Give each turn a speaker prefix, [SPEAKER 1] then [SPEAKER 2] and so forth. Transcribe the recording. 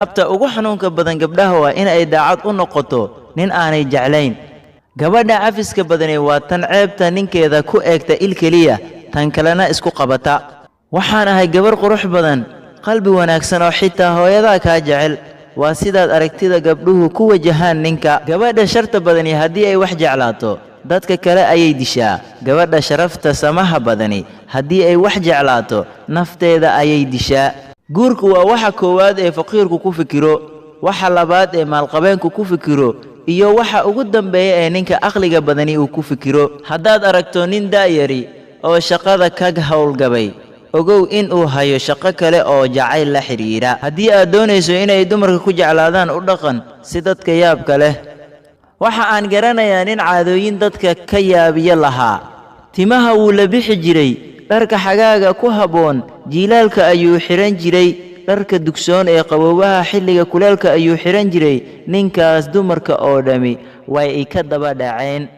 [SPEAKER 1] abta ugu xanuunka badan gabdhaha waa in ay daacad u noqoto nin aanay jeclayn. Gabadha cafiska badani waa tan ceebta ninkeeda ku eegta il keliya, tan kalena isku qabata. Waxaan ahay gabar qurux badan, qalbi wanaagsan oo xitaa hooyada ka jecel. Waa sidaad aragtida gabdhuhu ku wajahaan ninka. Gabadha sharta badani haddii ay wax jeclaato, dadka kale ayay dishaa. Gabadha sharafta samaha badani haddii ay wax jeclaato, nafteeda ayay dishaa. Guurku waa waxa koowaad ee faqiirku ku fikiro, waxa labaad ee maalqabeenku ku fikiro, iyo waxa ugu dambeeya ee ninka aqliga badani uu ku fikiro. Haddaad aragto nin daayari oo shaqada ka hawlgabay, ogow in uu hayo shaqo kale oo jacayl la xiriira. Haddii aad doonayso inay dumarka ku jeclaadaan, u dhaqan si dadka yaabka leh. Waxa aan garanayaa nin caadooyin dadka ka yaabiya lahaa. Timaha wuu la bixi jiray, dharka xagaaga ku habboon jiilaalka ayuu xiran jiray, dharka dugsoon ee qaboobaha xilliga kuleelka ayuu xiran jiray. Ninkaas dumarka oo dhami way ka daba dhaceen.